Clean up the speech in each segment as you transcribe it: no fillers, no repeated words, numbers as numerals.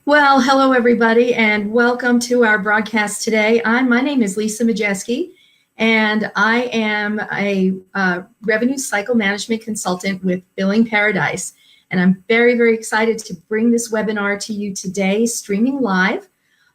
Well, hello everybody, and welcome to our broadcast today. My name is Lisa Majeski, and I am a revenue cycle management consultant with BillingParadise. And I'm very, very excited to bring this webinar to you today, streaming live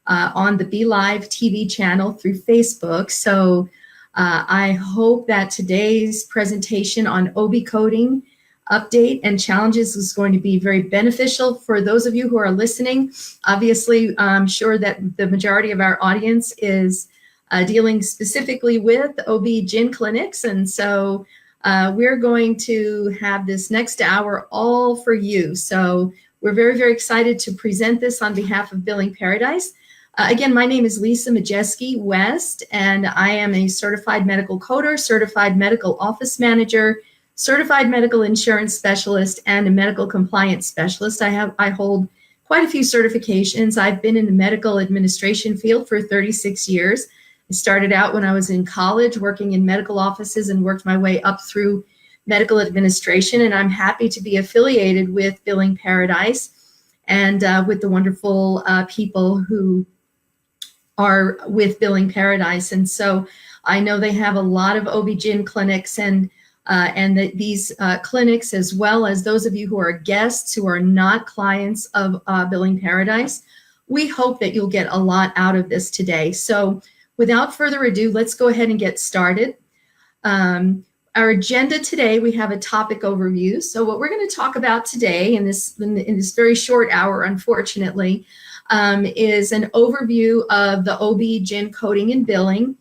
on the Be Live TV channel through Facebook. So I hope that today's presentation on OB coding update and challenges is going to be very beneficial for those of you who are listening. Obviously, I'm sure that the majority of our audience is dealing specifically with OB-GYN clinics, and so we're going to have this next hour all for you. So we're very, very excited to present this on behalf of BillingParadise. Again, my name is Lisa Majeski West, and I am a certified medical coder, certified medical office manager, certified medical insurance specialist, and a medical compliance specialist. I hold quite a few certifications. I've been in the medical administration field for 36 years. I started out when I was in college working in medical offices and worked my way up through medical administration, and I'm happy to be affiliated with BillingParadise and with the wonderful people who are with BillingParadise. And so I know they have a lot of OB-GYN clinics, and that these clinics, as well as those of you who are guests who are not clients of BillingParadise, we hope that you'll get a lot out of this today. So without further ado, let's go ahead and get started. Our agenda today, we have a topic overview. So what we're going to talk about today in this very short hour, unfortunately, is an overview of the OB-GYN coding and billing,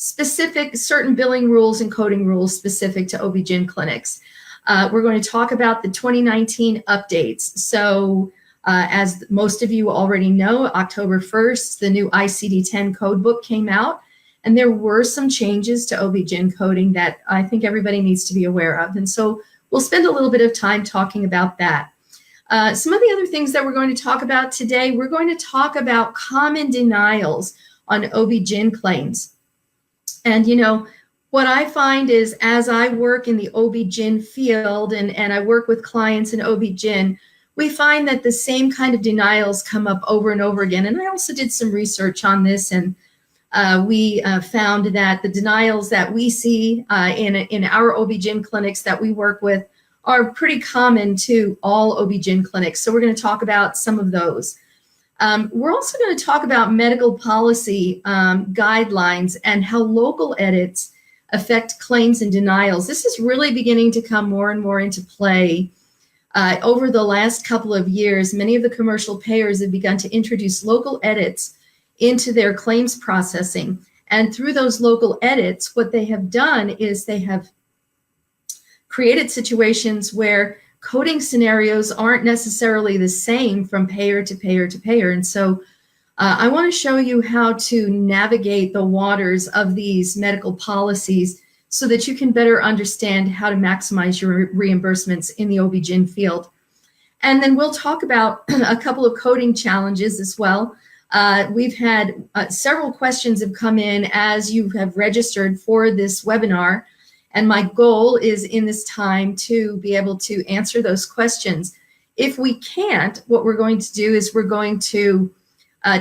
specific certain billing rules and coding rules specific to OB-GYN clinics. We're going to talk about the 2019 updates. So as most of you already know, October 1st, the new ICD-10 code book came out, and there were some changes to OB-GYN coding that I think everybody needs to be aware of. And so we'll spend a little bit of time talking about that. Some of the other things that we're going to talk about today, we're going to talk about common denials on OB-GYN claims. And, you know, what I find is as I work in the OB-GYN field and I work with clients in OB-GYN, we find that the same kind of denials come up over and over again. And I also did some research on this, and we found that the denials that we see in our OB-GYN clinics that we work with are pretty common to all OB-GYN clinics. So we're going to talk about some of those. We're also going to talk about medical policy guidelines and how local edits affect claims and denials. This is really beginning to come more and more into play. Over the last couple of years, many of the commercial payers have begun to introduce local edits into their claims processing. And through those local edits, what they have done is they have created situations where coding scenarios aren't necessarily the same from payer to payer to payer. And so I want to show you how to navigate the waters of these medical policies so that you can better understand how to maximize your reimbursements in the OB-GYN field. And then we'll talk about a couple of coding challenges as well. We've had several questions have come in as you have registered for this webinar. And my goal is in this time to be able to answer those questions. If we can't, what we're going to do is we're going to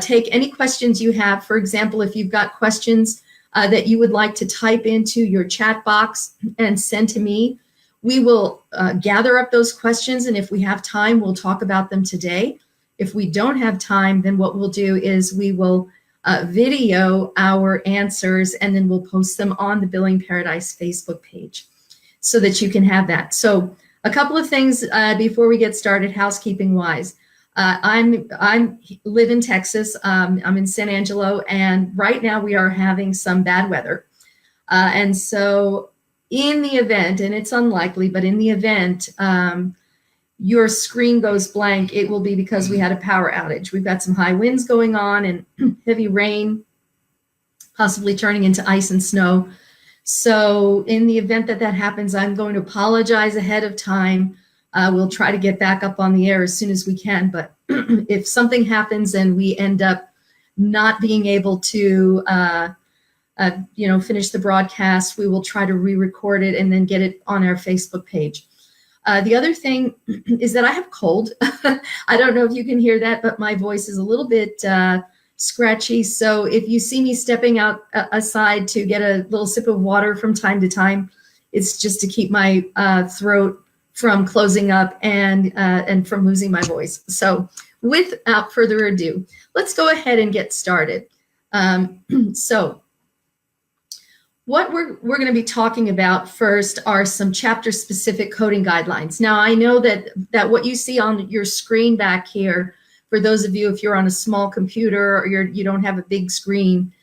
take any questions you have. For example, if you've got questions that you would like to type into your chat box and send to me, we will gather up those questions. And if we have time, we'll talk about them today. If we don't have time, then what we'll do is we will video our answers, and then we'll post them on the BillingParadise Facebook page so that you can have that. So a couple of things before we get started, housekeeping wise. I live in Texas. I'm in San Angelo, and right now we are having some bad weather. And so in the event, and it's unlikely, but in the event your screen goes blank, it will be because we had a power outage. We've got some high winds going on and heavy rain, possibly turning into ice and snow. So in the event that that happens, I'm going to apologize ahead of time. We'll try to get back up on the air as soon as we can. But if something happens and we end up not being able to finish the broadcast, we will try to re-record it and then get it on our Facebook page. The other thing is that I have cold. I don't know if you can hear that, but my voice is a little bit scratchy. So if you see me stepping out aside to get a little sip of water from time to time, it's just to keep my throat from closing up and from losing my voice. So without further ado, let's go ahead and get started. So what we're going to be talking about first are some chapter-specific coding guidelines. Now, I know that what you see on your screen back here, for those of you if you're on a small computer or you don't have a big screen,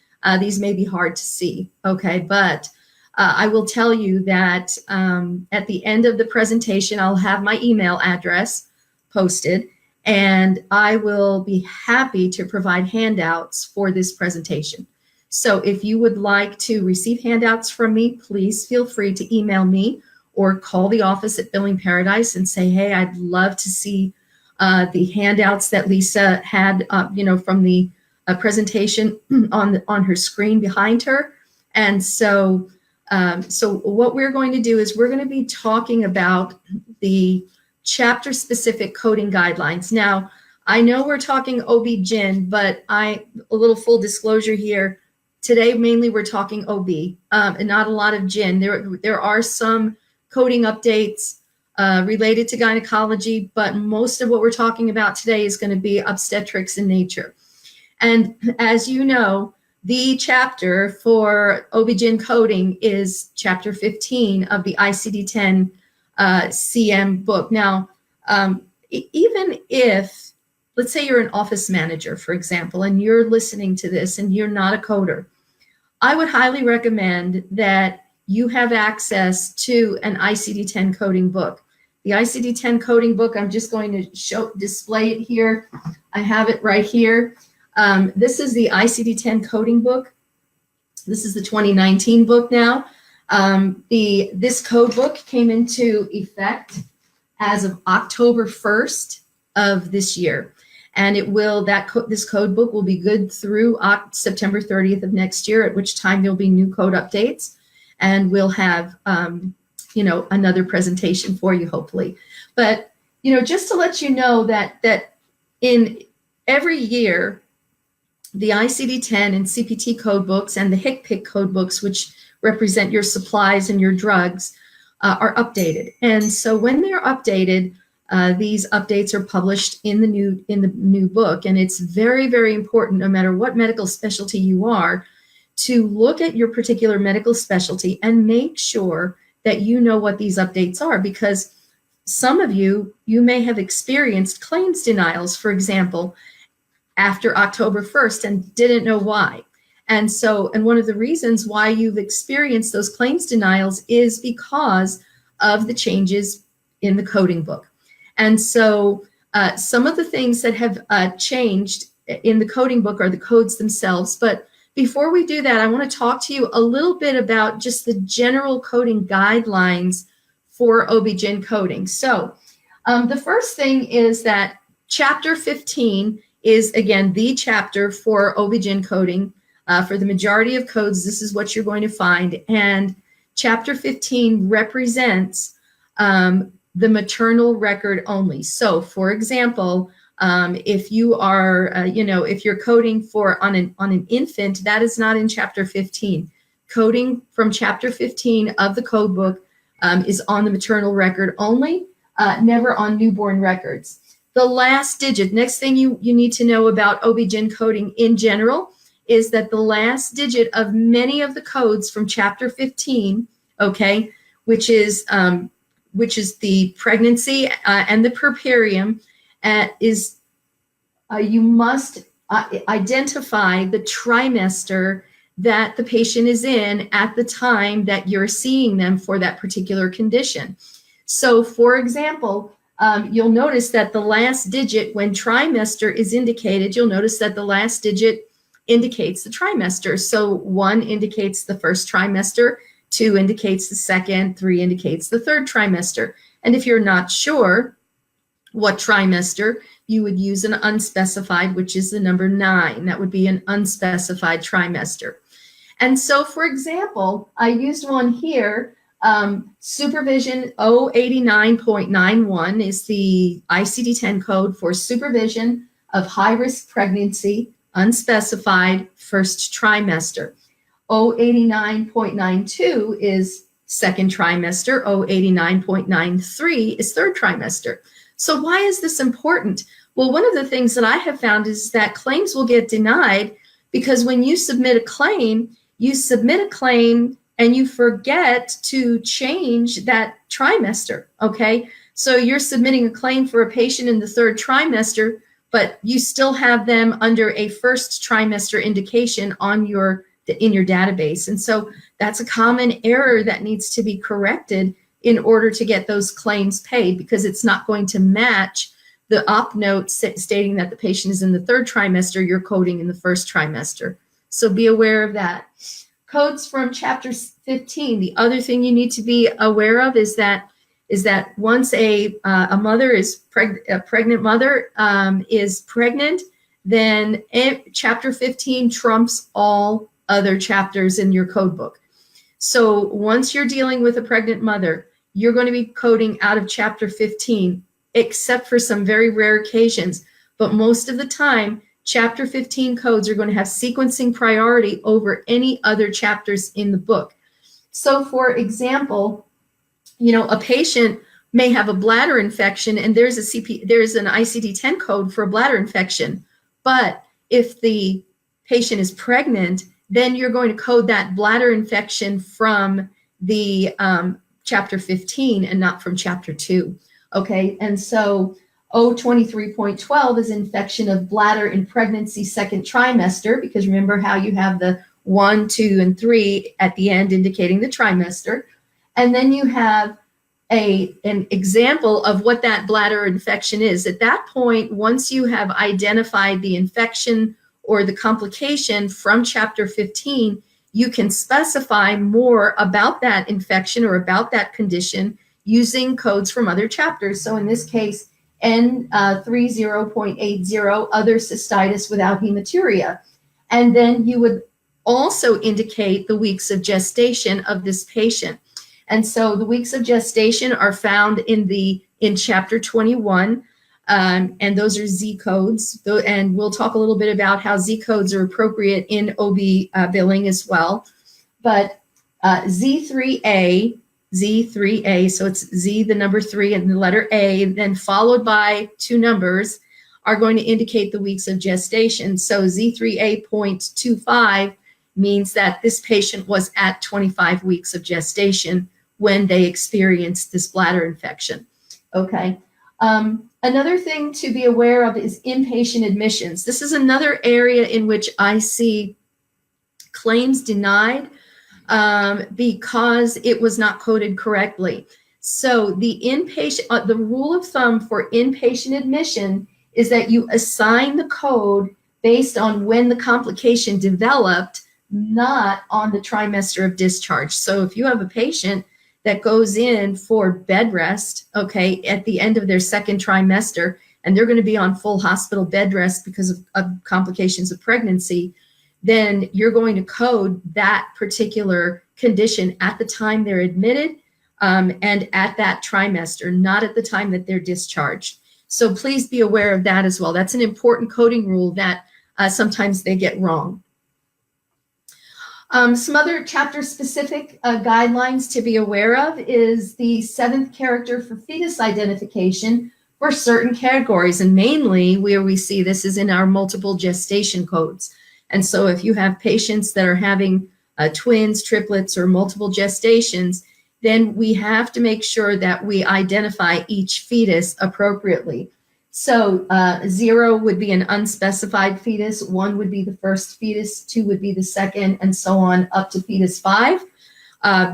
these may be hard to see, okay? But I will tell you that at the end of the presentation, I'll have my email address posted, and I will be happy to provide handouts for this presentation. So if you would like to receive handouts from me, please feel free to email me or call the office at BillingParadise and say, hey, I'd love to see the handouts that Lisa had, from the presentation on her screen behind her. And so what we're going to do is we're going to be talking about the chapter-specific coding guidelines. Now, I know we're talking OB-GYN, but a little full disclosure here. Today, mainly we're talking OB and not a lot of GYN. There are some coding updates related to gynecology, but most of what we're talking about today is going to be obstetrics in nature. And as you know, the chapter for OB-GYN coding is chapter 15 of the ICD-10 CM book. Now, even if, let's say you're an office manager, for example, and you're listening to this and you're not a coder, I would highly recommend that you have access to an ICD-10 coding book. The ICD-10 coding book, I'm just going to display it here. I have it right here. This is the ICD-10 coding book. This is the 2019 book now. This code book came into effect as of October 1st of this year. And this code book will be good through September 30th of next year, at which time there'll be new code updates. And we'll have, another presentation for you, hopefully. But, just to let you know that in every year, the ICD-10 and CPT code books and the HCPC code books, which represent your supplies and your drugs, are updated. And so when they're updated, these updates are published in the new book, and it's very, very important, no matter what medical specialty you are, to look at your particular medical specialty and make sure that you know what these updates are, because some of you may have experienced claims denials, for example, after October 1st and didn't know why. And one of the reasons why you've experienced those claims denials is because of the changes in the coding book. And so some of the things that have changed in the coding book are the codes themselves. But before we do that, I want to talk to you a little bit about just the general coding guidelines for OB-GYN coding. So the first thing is that Chapter 15 is, again, the chapter for OB-GYN coding. For the majority of codes, this is what you're going to find. And Chapter 15 represents the maternal record only. So, for example, if you are, if you're coding on an infant, that is not in Chapter 15. Coding from Chapter 15 of the code book is on the maternal record only, never on newborn records. The last digit, next thing you need to know about OB-GYN coding in general is that the last digit of many of the codes from Chapter 15, okay, which is the pregnancy and the puerperium, you must identify the trimester that the patient is in at the time that you're seeing them for that particular condition. So, for example, you'll notice that the last digit, when trimester is indicated, you'll notice that the last digit indicates the trimester. So 1 indicates the first trimester, 2 indicates the second, 3 indicates the third trimester. And if you're not sure what trimester, you would use an unspecified, which is the number 9. That would be an unspecified trimester. And so, for example, I used one here Supervision 089.91 is the ICD-10 code for supervision of high-risk pregnancy, unspecified, first trimester. 089.92 is second trimester. 089.93 is third trimester. So why is this important? Well, one of the things that I have found is that claims will get denied because when you submit a claim and you forget to change that trimester, okay? So you're submitting a claim for a patient in the third trimester, but you still have them under a first trimester indication in your database. And so that's a common error that needs to be corrected in order to get those claims paid, because it's not going to match the op note stating that the patient is in the third trimester, you're coding in the first trimester. So be aware of that. Codes from chapter 15. The other thing you need to be aware of is that once a mother is a pregnant mother is pregnant, then chapter 15 trumps all other chapters in your code book. So once you're dealing with a pregnant mother, you're going to be coding out of chapter 15, except for some very rare occasions. But most of the time, chapter 15 codes are going to have sequencing priority over any other chapters in the book. So for example, a patient may have a bladder infection and there's an ICD-10 code for a bladder infection. But if the patient is pregnant, then you're going to code that bladder infection from the chapter 15 and not from chapter 2. Okay, and so 023.12 is infection of bladder in pregnancy second trimester, because remember how you have the 1, 2, and 3 at the end indicating the trimester. And then you have an example of what that bladder infection is. At that point, once you have identified the infection or the complication from chapter 15, you can specify more about that infection or about that condition using codes from other chapters. So in this case, N30.80, other cystitis without hematuria. And then you would also indicate the weeks of gestation of this patient. And so the weeks of gestation are found in chapter 21, and those are Z codes. And we'll talk a little bit about how Z codes are appropriate in OB billing as well. But Z3A, so it's Z, the number 3, and the letter A, then followed by 2 numbers, are going to indicate the weeks of gestation. So Z3A.25 means that this patient was at 25 weeks of gestation when they experienced this bladder infection. Okay. Another thing to be aware of is inpatient admissions. This is another area in which I see claims denied because it was not coded correctly. So the rule of thumb for inpatient admission is that you assign the code based on when the complication developed, not on the trimester of discharge. So if you have a patient that goes in for bed rest, okay, at the end of their second trimester, and they're going to be on full hospital bed rest because of complications of pregnancy, then you're going to code that particular condition at the time they're admitted and at that trimester, not at the time that they're discharged. So please be aware of that as well. That's an important coding rule that sometimes they get wrong. Some other chapter-specific guidelines to be aware of is the 7th character for fetus identification for certain categories, and mainly where we see this is in our multiple gestation codes. And so if you have patients that are having twins, triplets, or multiple gestations, then we have to make sure that we identify each fetus appropriately. So 0 would be an unspecified fetus, 1 would be the first fetus, 2 would be the second, and so on up to fetus 5.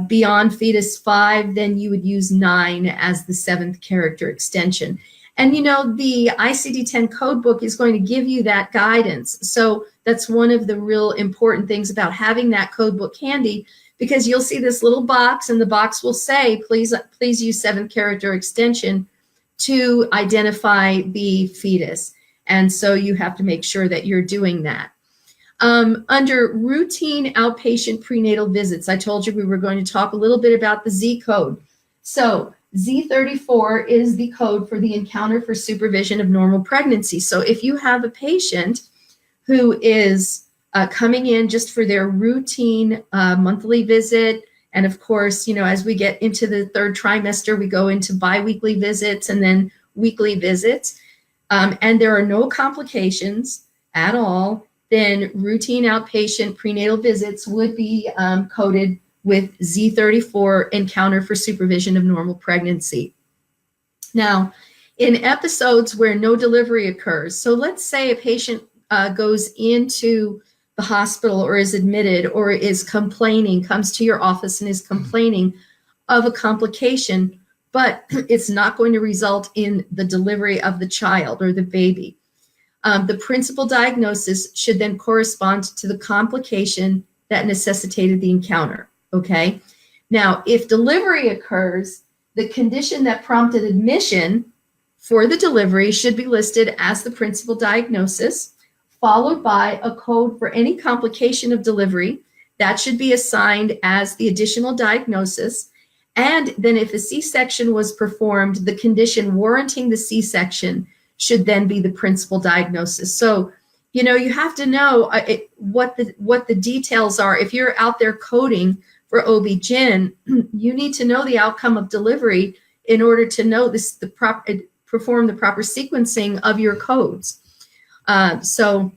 Beyond fetus 5, then you would use 9 as the 7th character extension. And the ICD-10 code book is going to give you that guidance. So that's one of the real important things about having that code book handy, because you'll see this little box and the box will say, please use 7th character extension to identify the fetus. And so you have to make sure that you're doing that. Under routine outpatient prenatal visits, I told you we were going to talk a little bit about the Z code. So Z34 is the code for the encounter for supervision of normal pregnancy. So if you have a patient who is coming in just for their routine monthly visit, and of course, you know, as we get into the third trimester, we go into biweekly visits and then weekly visits, and there are no complications at all, then routine outpatient prenatal visits would be coded with Z34, encounter for supervision of normal pregnancy. Now, in episodes where no delivery occurs, so let's say a patient goes into the hospital or is admitted or is complaining, comes to your office and is complaining of a complication, but it's not going to result in the delivery of the child or the baby. The principal diagnosis should then correspond to the complication that necessitated the encounter, okay? Now, if delivery occurs, the condition that prompted admission for the delivery should be listed as the principal diagnosis, followed by a code for any complication of delivery. That should be assigned as the additional diagnosis. And then if a C-section was performed, the condition warranting the C-section should then be the principal diagnosis. So, you know, you have to know what the details are. If you're out there coding for OB-GYN, you need to know the outcome of delivery in order to know perform the proper sequencing of your codes. Other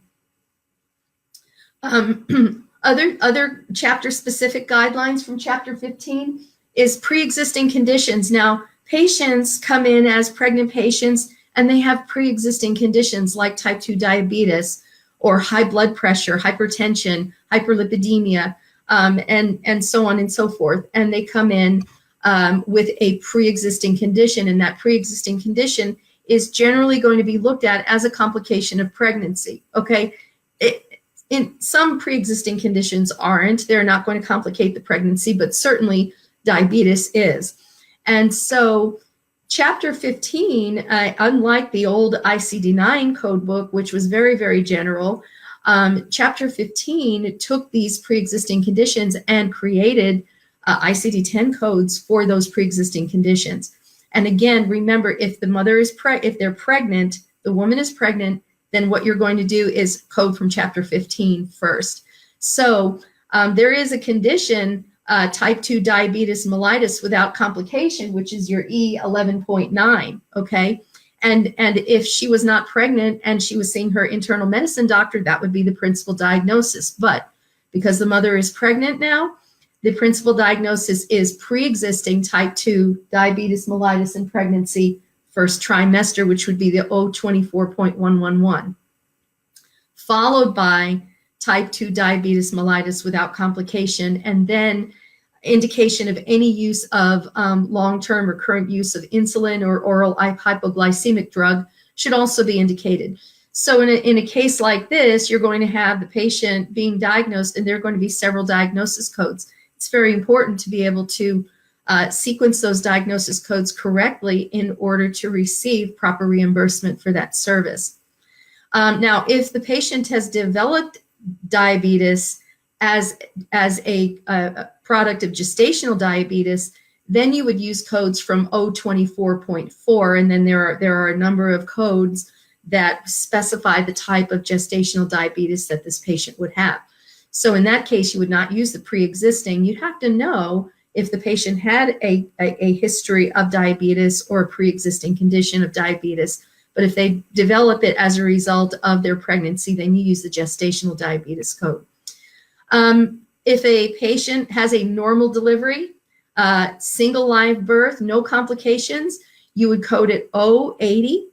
chapter specific guidelines from chapter 15 is pre-existing conditions. Now, patients come in as pregnant patients and they have pre-existing conditions like type 2 diabetes or high blood pressure, hypertension, hyperlipidemia, and so on and so forth. And they come in with a pre-existing condition, and that pre-existing condition is generally going to be looked at as a complication of pregnancy, okay? In some pre-existing conditions aren't. They're not going to complicate the pregnancy, but certainly diabetes is. And so chapter 15, unlike the old ICD-9 code book, which was very, very general, chapter 15 took these pre-existing conditions and created ICD-10 codes for those pre-existing conditions. And again, remember, if the mother is if they're pregnant, the woman is pregnant, then what you're going to do is code from chapter 15 first. So there is a condition, type 2 diabetes mellitus without complication, which is your E11.9, okay? And if she was not pregnant and she was seeing her internal medicine doctor, that would be the principal diagnosis. But because the mother is pregnant now, the principal diagnosis is pre-existing type 2 diabetes mellitus in pregnancy, first trimester, which would be the O24.111, followed by type 2 diabetes mellitus without complication, and then indication of any use of long-term or current use of insulin or oral hypoglycemic drug should also be indicated. So in a case like this, you're going to have the patient being diagnosed, and there are going to be several diagnosis codes. It's very important to be able to sequence those diagnosis codes correctly in order to receive proper reimbursement for that service. Now, if the patient has developed diabetes as a product of gestational diabetes, then you would use codes from O24.4, and then there are a number of codes that specify the type of gestational diabetes that this patient would have. So in that case, you would not use the pre-existing. You'd have to know if the patient had a history of diabetes or a pre-existing condition of diabetes. But if they develop it as a result of their pregnancy, then you use the gestational diabetes code. If a patient has a normal delivery, single live birth, no complications, you would code it O80,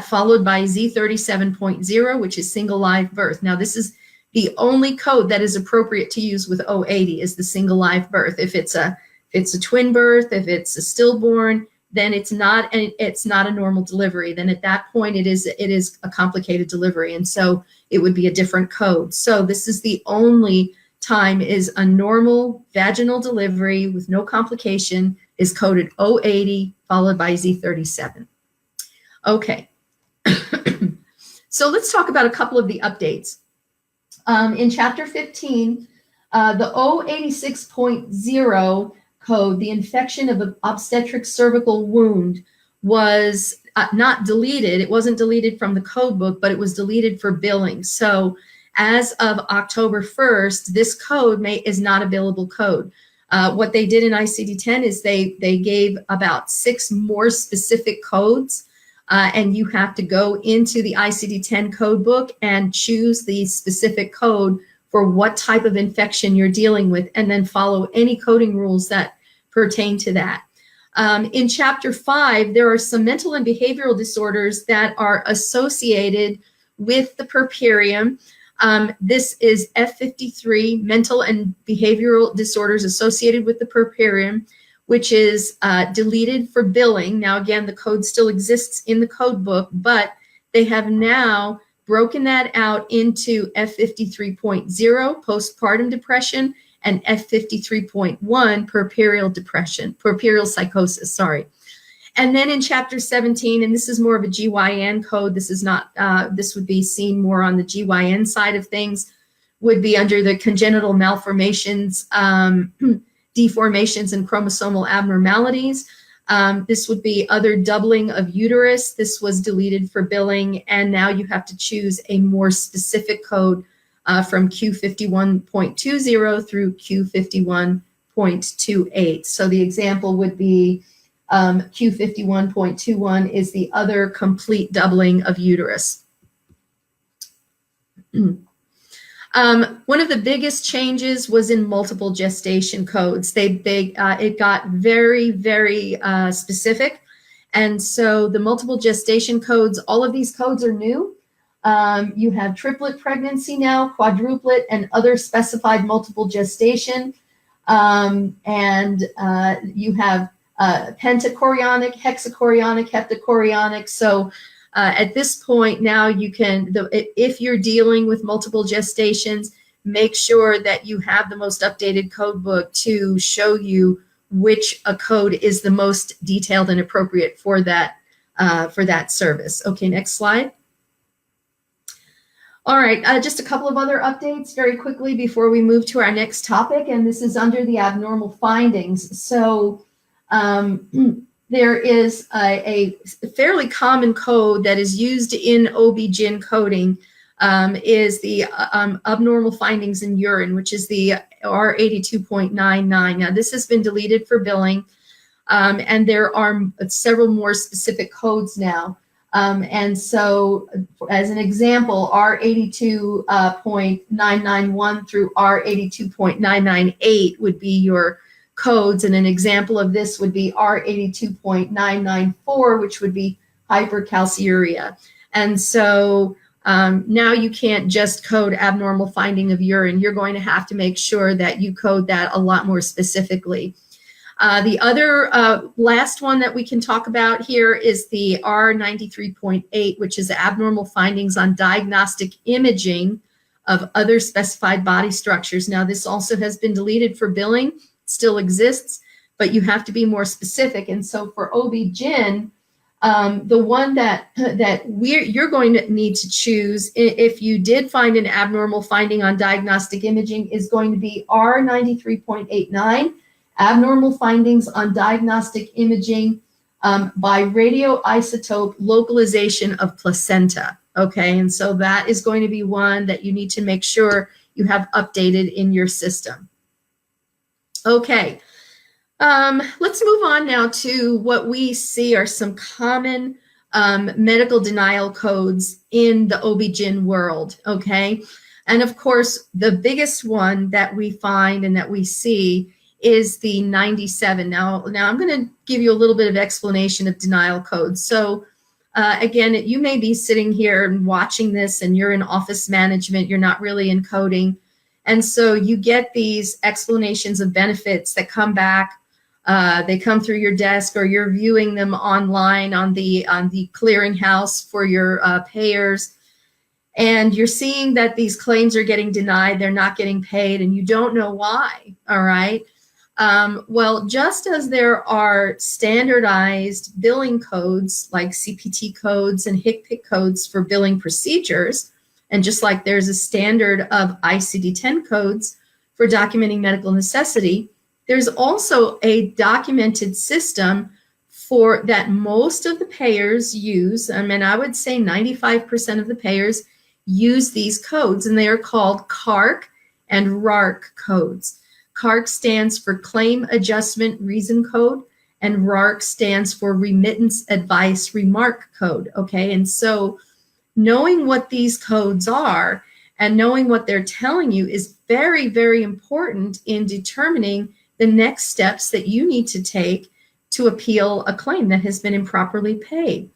followed by Z37.0, which is single live birth. Now, this is the only code that is appropriate to use with O80 is the single live birth. If it's a twin birth, if it's a stillborn, then it's not a normal delivery. Then at that point, it is a complicated delivery, and so it would be a different code. So this is the only time is a normal vaginal delivery with no complication is coded O80 followed by Z37. Okay, so let's talk about a couple of the updates. In Chapter 15, the 086.0 code, the infection of an obstetric cervical wound, was not deleted. It wasn't deleted from the code book, but it was deleted for billing. So as of October 1st, this code is not a billable code. What they did in ICD-10 is they gave about 6 more specific codes, and you have to go into the ICD-10 code book and choose the specific code for what type of infection you're dealing with, and then follow any coding rules that pertain to that. In Chapter 5, there are some mental and behavioral disorders that are associated with the purpurium. This is F53, mental and behavioral disorders associated with the purpurium, which is deleted for billing. Now, again, the code still exists in the code book, but they have now broken that out into F53.0, postpartum depression, and F53.1, puerperal depression, puerperal psychosis, sorry. And then in Chapter 17, and this is more of a GYN code, this is not, this would be seen more on the GYN side of things, would be under the congenital malformations, deformations, and chromosomal abnormalities. This would be other doubling of uterus. This was deleted for billing, and now you have to choose a more specific code from Q51.20 through Q51.28. So the example would be Q51.21 is the other complete doubling of uterus. One of the biggest changes was in multiple gestation codes. It got very, very specific. And so the multiple gestation codes, all of these codes are new. You have triplet pregnancy now, quadruplet, and other specified multiple gestation. And you have pentachorionic, hexachorionic, heptachorionic. So at this point now you can, if you're dealing with multiple gestations, make sure that you have the most updated code book to show you which code is the most detailed and appropriate for that service. Okay, next slide. All right, just a couple of other updates very quickly before we move to our next topic, and this is under the abnormal findings. So there is a fairly common code that is used in OB-GYN coding, is the abnormal findings in urine, which is the R82.99. Now, this has been deleted for billing, and there are several more specific codes now. And so, as an example, R82.991 through R82.998 would be your codes, and an example of this would be R82.994, which would be hypercalciuria. And so now you can't just code abnormal finding of urine. You're going to have to make sure that you code that a lot more specifically. The other last one that we can talk about here is the R93.8, which is abnormal findings on diagnostic imaging of other specified body structures. Now, this also has been deleted for billing, still exists, but you have to be more specific. And so for OB-GYN, the one that you're going to need to choose, if you did find an abnormal finding on diagnostic imaging, is going to be R93.89, abnormal findings on diagnostic imaging by radioisotope localization of placenta. Okay, and so that is going to be one that you need to make sure you have updated in your system. Okay, let's move on now to what we see are some common medical denial codes in the OB-GYN world, okay? And of course, the biggest one that we find and that we see is the 97. Now I'm going to give you a little bit of explanation of denial codes. So again, you may be sitting here and watching this and you're in office management, you're not really in coding. And so you get these explanations of benefits that come back. They come through your desk, or you're viewing them online on the clearinghouse for your payers. And you're seeing that these claims are getting denied, they're not getting paid, and you don't know why, all right? Well, just as there are standardized billing codes like CPT codes and HCPC codes for billing procedures, And just like there's a standard of ICD-10 codes for documenting medical necessity, there's also a documented system for that most of the payers use. I mean, I would say 95% of the payers use these codes, and they are called CARC and RARC codes. CARC stands for Claim Adjustment Reason Code, and RARC stands for Remittance Advice Remark Code. Okay, and so knowing what these codes are and knowing what they're telling you is very, very important in determining the next steps that you need to take to appeal a claim that has been improperly paid,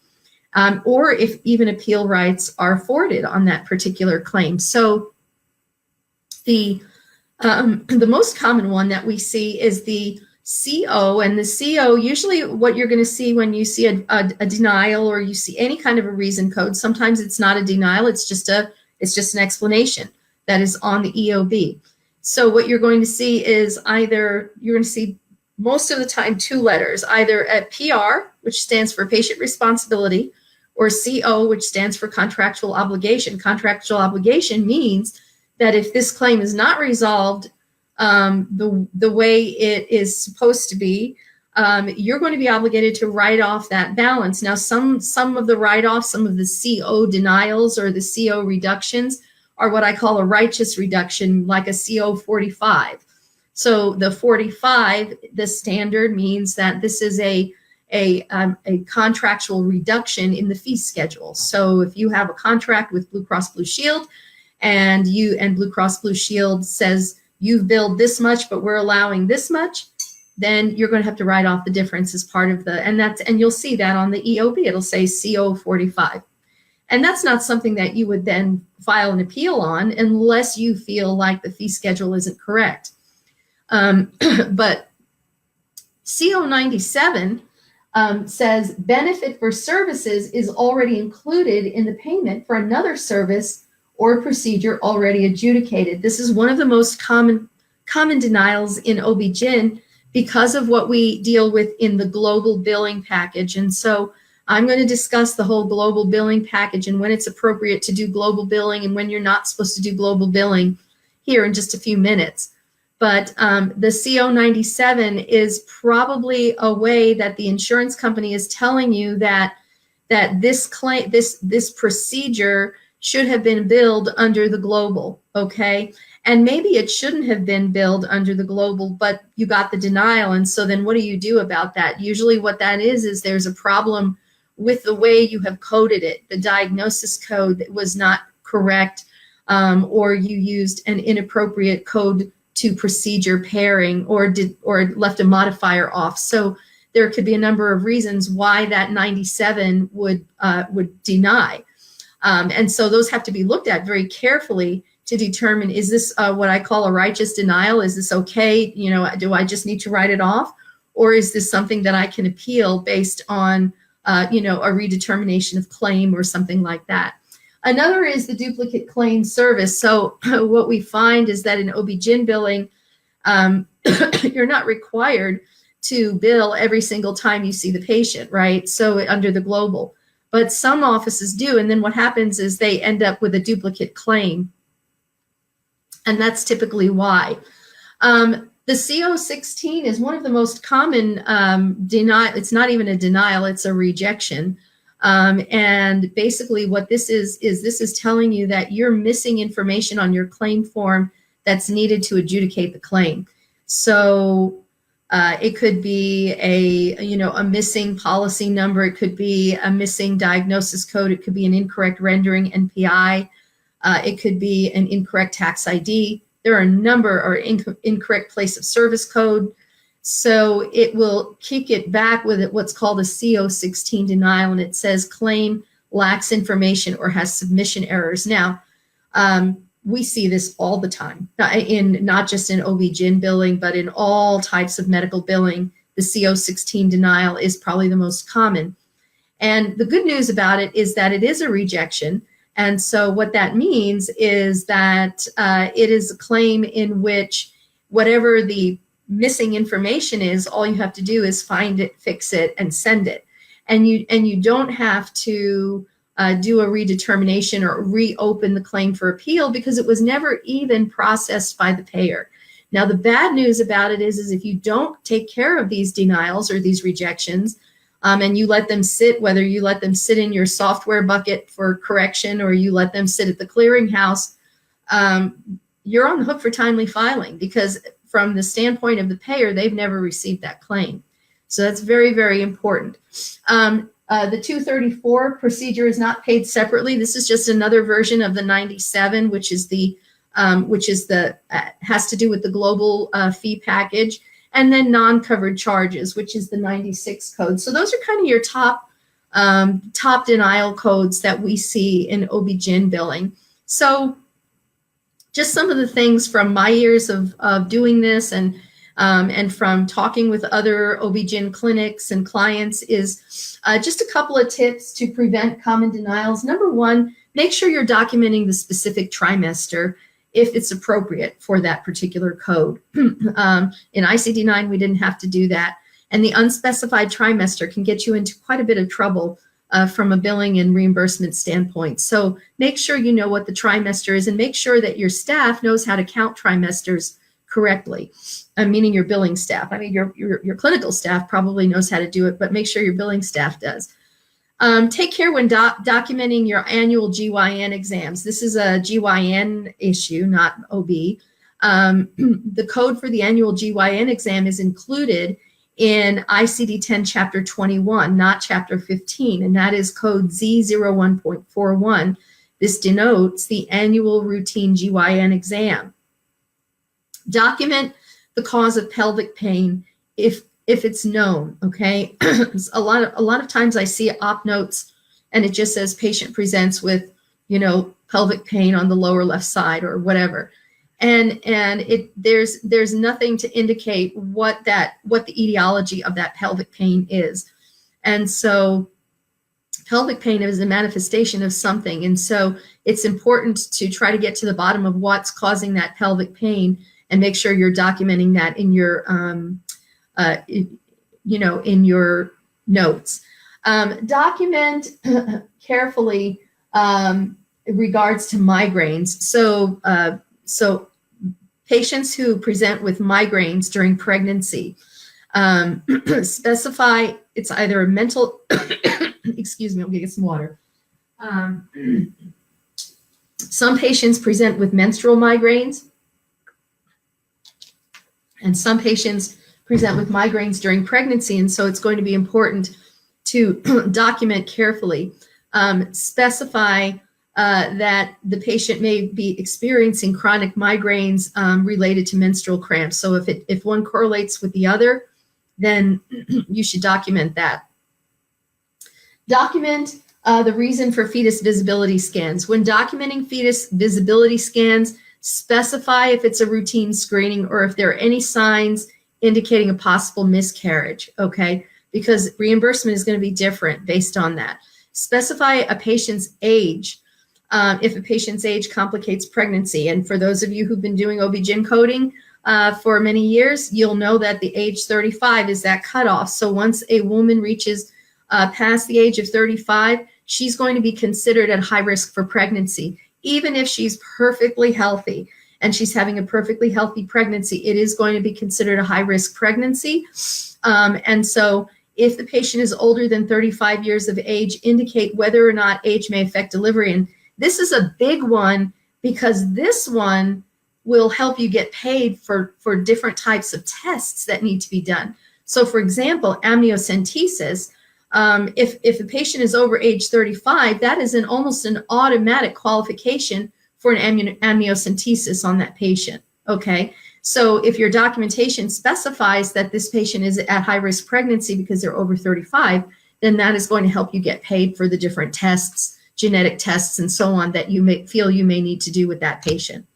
or if even appeal rights are afforded on that particular claim. So the most common one that we see is the CO, and the CO, usually what you're going to see when you see a denial or you see any kind of a reason code, sometimes it's not a denial, it's just an explanation that is on the EOB. So what you're going to see is either, you're going to see most of the time two letters, either a PR, which stands for patient responsibility, or CO, which stands for contractual obligation. Contractual obligation means that if this claim is not resolved the way it is supposed to be, you're going to be obligated to write off that balance. Now, some of the write-offs, some of the CO denials or the CO reductions are what I call a righteous reduction, like a CO 45. So the 45, the standard means that this is a contractual reduction in the fee schedule. So if you have a contract with Blue Cross Blue Shield and Blue Cross Blue Shield says you've billed this much, but we're allowing this much, then you're going to have to write off the difference as part of the, and you'll see that on the EOB, it'll say CO 45. And that's not something that you would then file an appeal on unless you feel like the fee schedule isn't correct. But CO 97 says benefit for services is already included in the payment for another service or procedure already adjudicated. This is one of the most common denials in OB-GYN because of what we deal with in the global billing package. And so I'm going to discuss the whole global billing package and when it's appropriate to do global billing and when you're not supposed to do global billing here in just a few minutes. But the CO 97 is probably a way that the insurance company is telling you that this claim, this procedure should have been billed under the global, okay? And maybe it shouldn't have been billed under the global, but you got the denial. And so then what do you do about that? Usually what that is there's a problem with the way you have coded it. The diagnosis code that was not correct, or you used an inappropriate code to procedure pairing or left a modifier off. So there could be a number of reasons why that 97 would deny. And so those have to be looked at very carefully to determine, is this what I call a righteous denial? Is this okay? You know, do I just need to write it off? Or is this something that I can appeal based on, a redetermination of claim or something like that? Another is the duplicate claim service. So what we find is that in OB-GYN billing, you're not required to bill every single time you see the patient, right? So under the global, but some offices do. And then what happens is they end up with a duplicate claim. And that's typically why. The CO 16 is one of the most common denial. It's not even a denial, it's a rejection. And basically what this is telling you that you're missing information on your claim form that's needed to adjudicate the claim. So it could be a missing policy number. It could be a missing diagnosis code. It could be an incorrect rendering NPI. It could be an incorrect tax ID. There are a number or incorrect place of service code. So it will kick it back with what's called a CO 16 denial, and it says claim lacks information or has submission errors. Now, we see this all the time, not just in OB-GYN billing, but in all types of medical billing. The CO 16 denial is probably the most common. And the good news about it is that it is a rejection. And so what that means is that it is a claim in which whatever the missing information is, all you have to do is find it, fix it, and send it. And you don't have to do a redetermination or reopen the claim for appeal because it was never even processed by the payer. Now, the bad news about it is if you don't take care of these denials or these rejections, and you let them sit, whether you let them sit in your software bucket for correction or you let them sit at the clearinghouse, you're on the hook for timely filing because from the standpoint of the payer, they've never received that claim. So that's very, very important. The 234 procedure is not paid separately. This is just another version of the 97, which is the has to do with the global fee package, and then non-covered charges, which is the 96 code. So those are kind of your top denial codes that we see in OB-GYN billing. So just some of the things from my years of doing this and from talking with other OB-GYN clinics and clients is just a couple of tips to prevent common denials. Number one, make sure you're documenting the specific trimester if it's appropriate for that particular code. In ICD-9, we didn't have to do that. And the unspecified trimester can get you into quite a bit of trouble from a billing and reimbursement standpoint. So make sure you know what the trimester is and make sure that your staff knows how to count trimesters correctly, meaning your billing staff. I mean, your clinical staff probably knows how to do it, but make sure your billing staff does. Take care when documenting your annual GYN exams. This is a GYN issue, not OB. The code for the annual GYN exam is included in ICD-10 Chapter 21, not Chapter 15, and that is code Z01.41. This denotes the annual routine GYN exam. Document the cause of pelvic pain if it's known, okay? a lot of times I see op notes and it just says patient presents with, pelvic pain on the lower left side or whatever. And there's nothing to indicate what the etiology of that pelvic pain is. And so pelvic pain is a manifestation of something. And so it's important to try to get to the bottom of what's causing that pelvic pain and make sure you're documenting that in your in your notes. Document carefully in regards to migraines. So patients who present with migraines during pregnancy, specify it's either a mental, excuse me, I'm gonna get some water. Some patients present with menstrual migraines, and some patients present with migraines during pregnancy, and so it's going to be important to document carefully. Specify that the patient may be experiencing chronic migraines related to menstrual cramps. So if one correlates with the other, then you should document that. Document the reason for fetus visibility scans. When documenting fetus visibility scans, specify if it's a routine screening or if there are any signs indicating a possible miscarriage, okay? Because reimbursement is going to be different based on that. Specify a patient's age. If a patient's age complicates pregnancy. And for those of you who've been doing OB-GYN coding for many years, you'll know that the age 35 is that cutoff. So once a woman reaches past the age of 35, she's going to be considered at high risk for pregnancy. Even if she's perfectly healthy and she's having a perfectly healthy pregnancy, it is going to be considered a high risk pregnancy. And so if the patient is older than 35 years of age, indicate whether or not age may affect delivery. And this is a big one because this one will help you get paid for different types of tests that need to be done. So for example, amniocentesis, if a patient is over age 35, that is almost an automatic qualification for an amniocentesis on that patient, okay? So if your documentation specifies that this patient is at high risk pregnancy because they're over 35, then that is going to help you get paid for the different tests, genetic tests, and so on that you may feel you may need to do with that patient.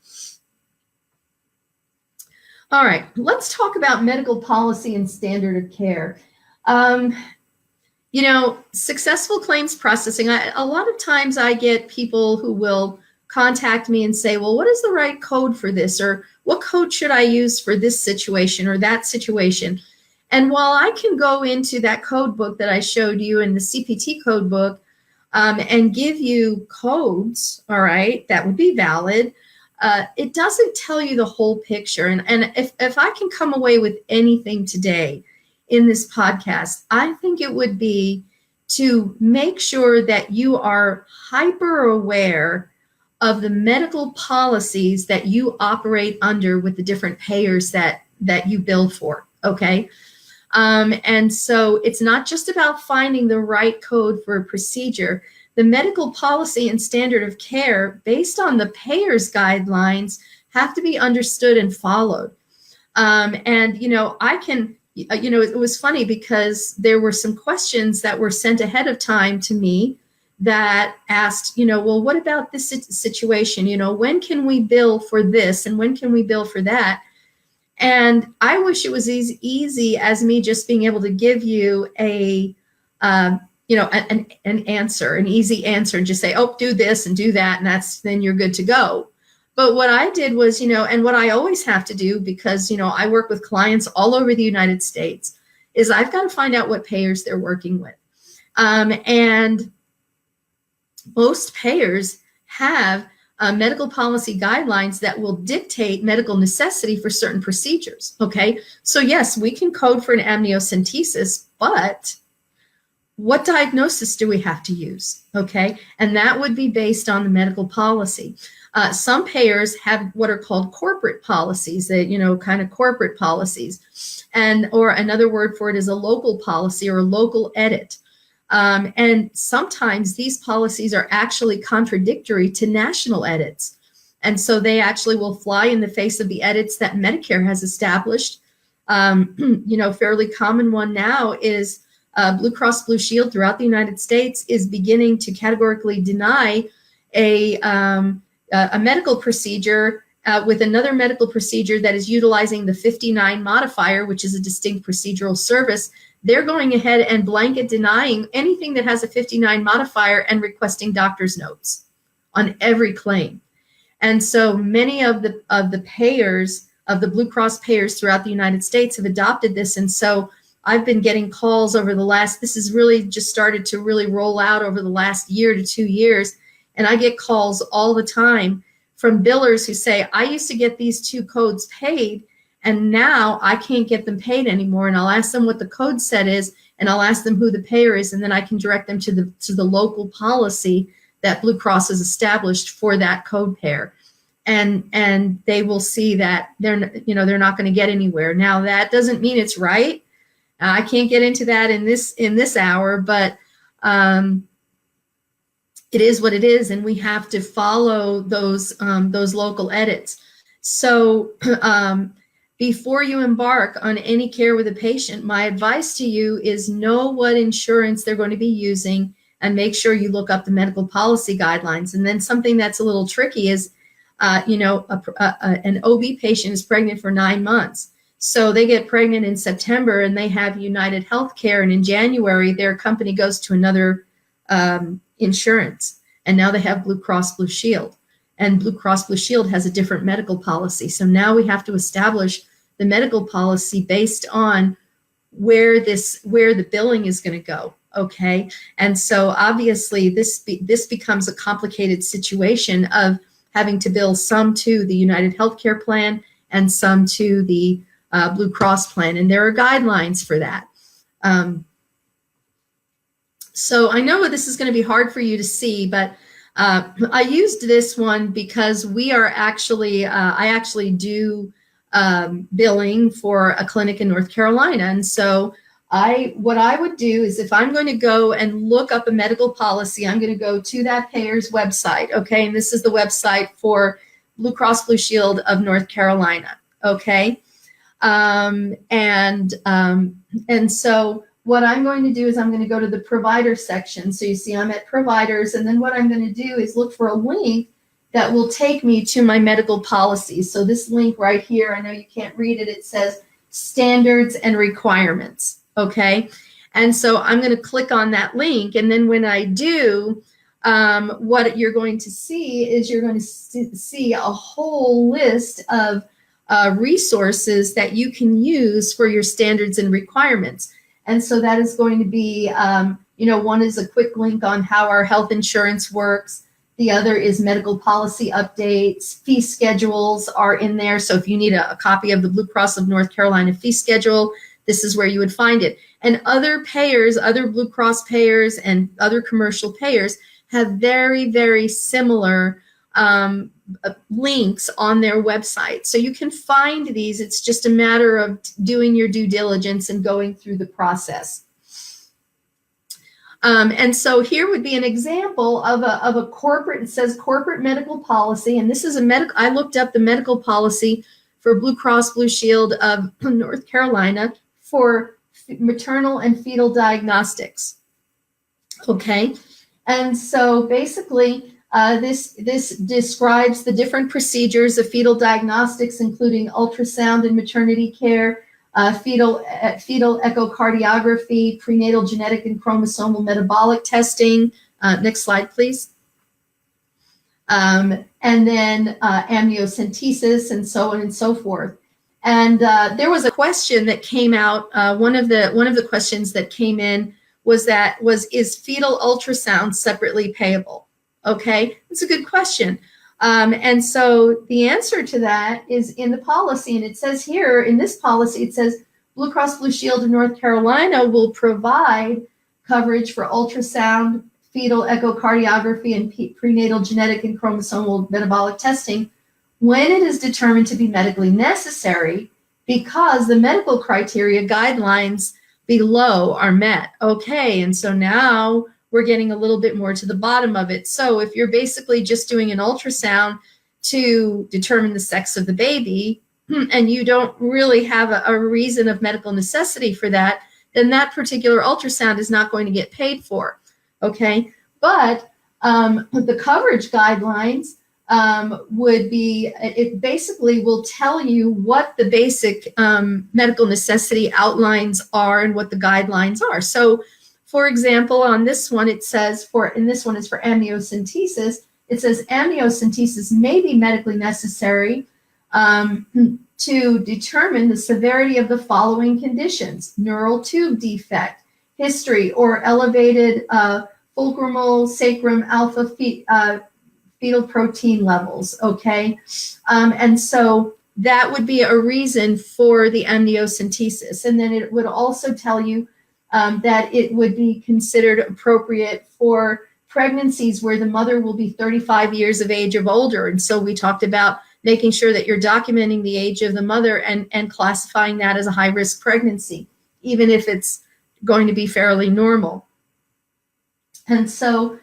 All right, let's talk about medical policy and standard of care. Successful claims processing. A lot of times I get people who will contact me and say, well, what is the right code for this? Or what code should I use for this situation or that situation? And while I can go into that code book that I showed you in the CPT code book and give you codes, all right, that would be valid, it doesn't tell you the whole picture. And if I can come away with anything today in this podcast, I think it would be to make sure that you are hyper aware of the medical policies that you operate under with the different payers that you bill for, okay? And so it's not just about finding the right code for a procedure. The medical policy and standard of care based on the payer's guidelines have to be understood and followed. And, it was funny because there were some questions that were sent ahead of time to me that asked, well, what about this situation? When can we bill for this and when can we bill for that? And I wish it was as easy as me just being able to give you an answer, an easy answer, and just say, oh, do this and do that, and then you're good to go. But what I did was, and what I always have to do, because, I work with clients all over the United States, is I've got to find out what payers they're working with. And most payers have medical policy guidelines that will dictate medical necessity for certain procedures, okay? So yes, we can code for an amniocentesis, but what diagnosis do we have to use, okay? And that would be based on the medical policy. Some payers have what are called corporate policies, that, kind of corporate policies. Or another word for it is a local policy or a local edit. And sometimes these policies are actually contradictory to national edits. And so they actually will fly in the face of the edits that Medicare has established. Fairly common one now is Blue Cross Blue Shield throughout the United States is beginning to categorically deny a medical procedure with another medical procedure that is utilizing the 59 modifier, which is a distinct procedural service. They're going ahead and blanket denying anything that has a 59 modifier and requesting doctor's notes on every claim. And so many of the payers, of the Blue Cross payers throughout the United States have adopted this. And so I've been getting calls over this has really just started to really roll out over the last year to 2 years. And I get calls all the time from billers who say, I used to get these 2 codes paid, and now I can't get them paid anymore. And I'll ask them what the code set is, and I'll ask them who the payer is, and then I can direct them to the local policy that Blue Cross has established for that code pair. And they will see that they're not going to get anywhere. Now that doesn't mean it's right. I can't get into that in this hour, but it is what it is, and we have to follow those local edits. So before you embark on any care with a patient, my advice to you is know what insurance they're going to be using and make sure you look up the medical policy guidelines. And then something that's a little tricky is, an OB patient is pregnant for 9 months. So they get pregnant in September and they have United Healthcare, and in January, their company goes to another insurance. And now they have Blue Cross Blue Shield. And Blue Cross Blue Shield has a different medical policy. So now we have to establish the medical policy based on where the billing is going to go. Okay. And so obviously this becomes a complicated situation of having to bill some to the United Healthcare plan and some to the Blue Cross plan. And there are guidelines for that. So I know this is going to be hard for you to see, but I used this one because we are actually, I actually do billing for a clinic in North Carolina. And so what I would do is, if I'm going to go and look up a medical policy, I'm going to go to that payer's website. Okay. And this is the website for Blue Cross Blue Shield of North Carolina. Okay. And so what I'm going to do is I'm going to go to the provider section. So you see I'm at providers, and then what I'm going to do is look for a link that will take me to my medical policies. So this link right here, I know you can't read it, it says standards and requirements, okay? And so I'm going to click on that link, and then when I do, what you're going to see is you're going to see a whole list of resources that you can use for your standards and requirements. And so that is going to be one is a quick link on how our health insurance works. The other is medical policy updates. Fee schedules are in there. So if you need a copy of the Blue Cross of North Carolina fee schedule, this is where you would find it. And other payers, other Blue Cross payers and other commercial payers have very, very similar links on their website. So you can find these. It's just a matter of doing your due diligence and going through the process. And so here would be an example of a corporate, it says corporate medical policy. And this is I looked up the medical policy for Blue Cross Blue Shield of North Carolina for maternal and fetal diagnostics. Okay. And so basically, this describes the different procedures of fetal diagnostics, including ultrasound and maternity care, fetal echocardiography, prenatal genetic and chromosomal metabolic testing. Next slide, please. And then amniocentesis and so on and so forth. And there was a question that came out. One of the questions that came in was is fetal ultrasound separately payable? Okay, it's a good question. And so the answer to that is in the policy, and it says here in this policy, it says Blue Cross Blue Shield of North Carolina will provide coverage for ultrasound, fetal echocardiography, and prenatal genetic and chromosomal metabolic testing when it is determined to be medically necessary because the medical criteria guidelines below are met. Okay, and so now we're getting a little bit more to the bottom of it. So if you're basically just doing an ultrasound to determine the sex of the baby, and you don't really have a reason of medical necessity for that, then that particular ultrasound is not going to get paid for. Okay, but the coverage guidelines would be, it basically will tell you what the basic medical necessity outlines are and what the guidelines are. So for example, on this one, it says and this one is for amniocentesis, it says amniocentesis may be medically necessary to determine the severity of the following conditions: neural tube defect, history, or elevated fulcrumal sacrum alpha fetal protein levels, okay? And so that would be a reason for the amniocentesis. And then it would also tell you that it would be considered appropriate for pregnancies where the mother will be 35 years of age or older. And so we talked about making sure that you're documenting the age of the mother and classifying that as a high-risk pregnancy, even if it's going to be fairly normal. And so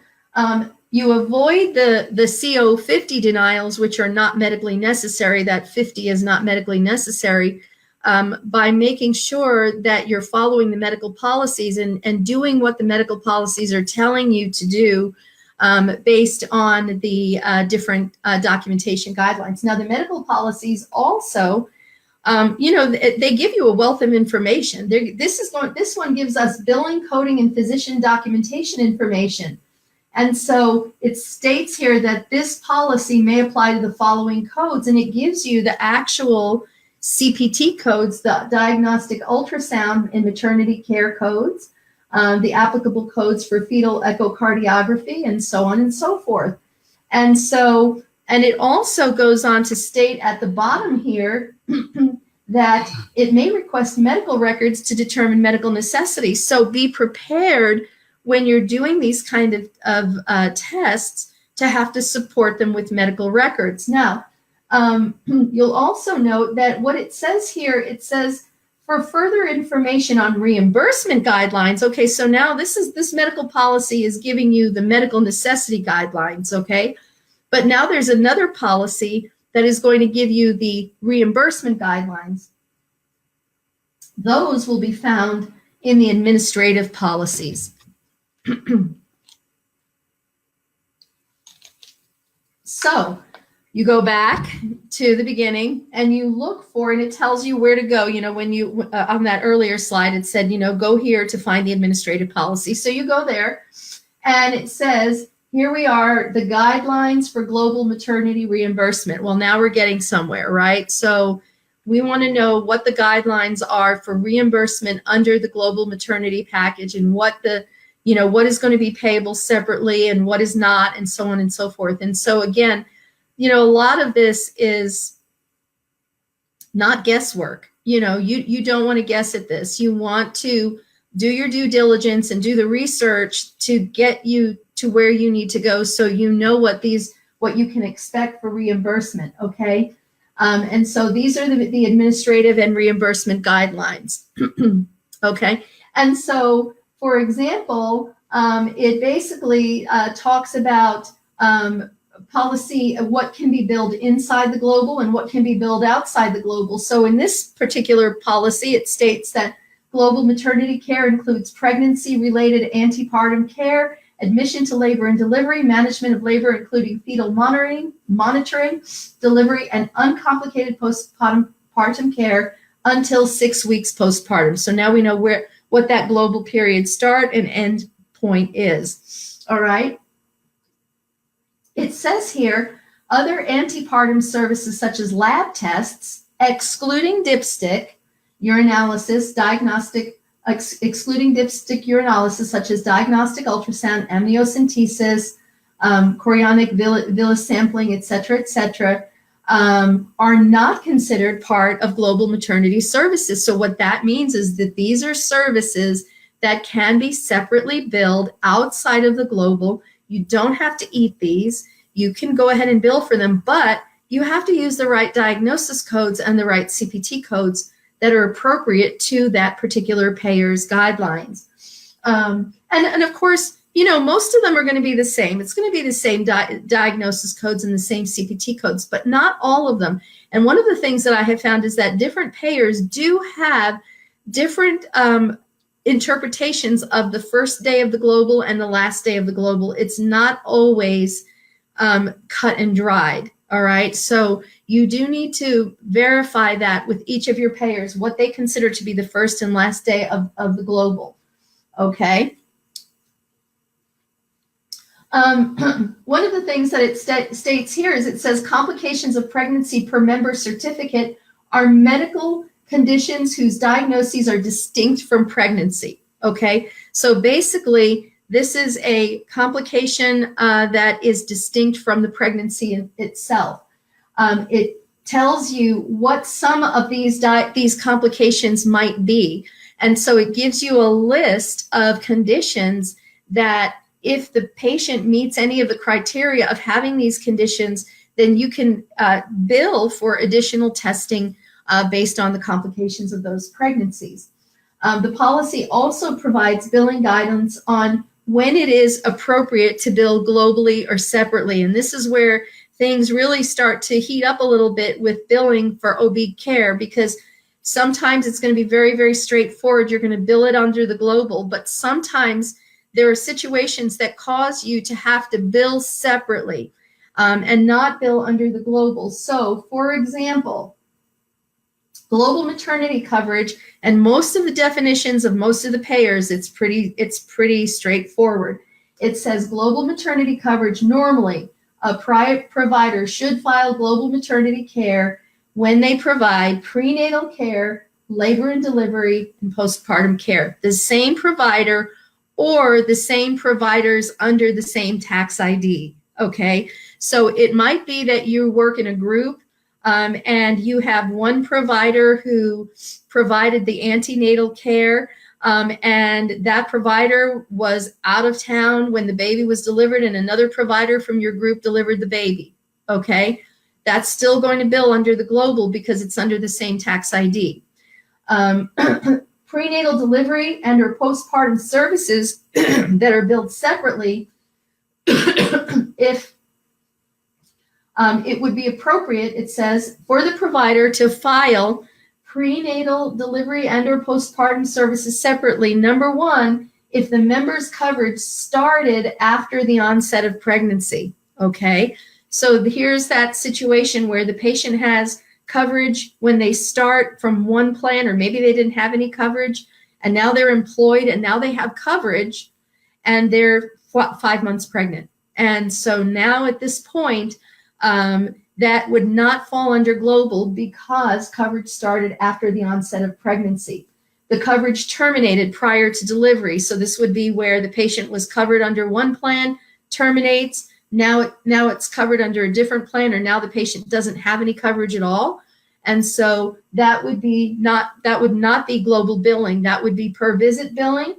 you avoid the CO50 denials, which are not medically necessary, that 50 is not medically necessary, by making sure that you're following the medical policies and doing what the medical policies are telling you to do based on the different documentation guidelines. Now, the medical policies also, they give you a wealth of information. This one gives us billing, coding, and physician documentation information. And so it states here that this policy may apply to the following codes, and it gives you the actual CPT codes, the diagnostic ultrasound and maternity care codes, the applicable codes for fetal echocardiography, and so on and so forth. And it also goes on to state at the bottom here that it may request medical records to determine medical necessity. So be prepared when you're doing these kind of tests to have to support them with medical records. Now, you'll also note that what it says here, it says for further information on reimbursement guidelines. Okay, so now this medical policy is giving you the medical necessity guidelines, okay? But now there's another policy that is going to give you the reimbursement guidelines. Those will be found in the administrative policies. So you go back to the beginning and you look for, and it tells you where to go. When you, on that earlier slide, it said, go here to find the administrative policy. So you go there and it says, here we are, the guidelines for global maternity reimbursement. Well, now we're getting somewhere, right? So we want to know what the guidelines are for reimbursement under the global maternity package and what the what is going to be payable separately and what is not, and so on and so forth. And so again, a lot of this is not guesswork. You don't want to guess at this. You want to do your due diligence and do the research to get you to where you need to go, so you know what you can expect for reimbursement. Okay. And so these are the administrative and reimbursement guidelines. Okay. And so, for example, it basically talks about policy of what can be billed inside the global and what can be billed outside the global. So in this particular policy, it states that global maternity care includes pregnancy-related antepartum care, admission to labor and delivery, management of labor, including fetal monitoring, delivery, and uncomplicated postpartum care until 6 weeks postpartum. So now we know what that global period start and end point is. All right. It says here, other antepartum services such as lab tests, excluding dipstick urinalysis, excluding dipstick urinalysis such as diagnostic ultrasound, amniocentesis, chorionic villus sampling, et cetera, are not considered part of global maternity services. So what that means is that these are services that can be separately billed outside of the global. You don't have to eat these. You can go ahead and bill for them, but you have to use the right diagnosis codes and the right CPT codes that are appropriate to that particular payer's guidelines. And of course, most of them are going to be the same. It's going to be the same diagnosis codes and the same CPT codes, but not all of them. And one of the things that I have found is that different payers do have different interpretations of the first day of the global and the last day of the global. It's not always cut and dried. All right. So you do need to verify that with each of your payers, what they consider to be the first and last day of the global. Okay. One of the things that it states here is it says complications of pregnancy per member certificate are medical conditions whose diagnoses are distinct from pregnancy. Okay. So basically, this is a complication that is distinct from the pregnancy itself. It tells you what some of these complications might be. And so it gives you a list of conditions that if the patient meets any of the criteria of having these conditions, then you can bill for additional testing based on the complications of those pregnancies. The policy also provides billing guidance on when it is appropriate to bill globally or separately. And this is where things really start to heat up a little bit with billing for OB care, because sometimes it's going to be very, very straightforward. You're going to bill it under the global, but sometimes there are situations that cause you to have to bill separately and not bill under the global. So, for example, global maternity coverage, and most of the definitions of most of the payers, it's pretty straightforward. It says global maternity coverage, normally a provider should file global maternity care when they provide prenatal care, labor and delivery, and postpartum care. The same provider or the same providers under the same tax ID, okay? So it might be that you work in a group and you have one provider who provided the antenatal care, and that provider was out of town when the baby was delivered, and another provider from your group delivered the baby, okay? That's still going to bill under the global because it's under the same tax ID. Prenatal delivery and or postpartum services that are billed separately, if it would be appropriate, it says, for the provider to file prenatal delivery and or postpartum services separately. Number one, if the member's coverage started after the onset of pregnancy, okay? So here's that situation where the patient has coverage when they start from one plan, or maybe they didn't have any coverage, and now they're employed, and now they have coverage, and they're 5 months pregnant. And so now at this point, that would not fall under global because coverage started after the onset of pregnancy. the coverage terminated prior to delivery. So this would be where the patient was covered under one plan, terminates, now it's covered under a different plan, or now the patient doesn't have any coverage at all. And so that would not be global billing. That would be per visit billing.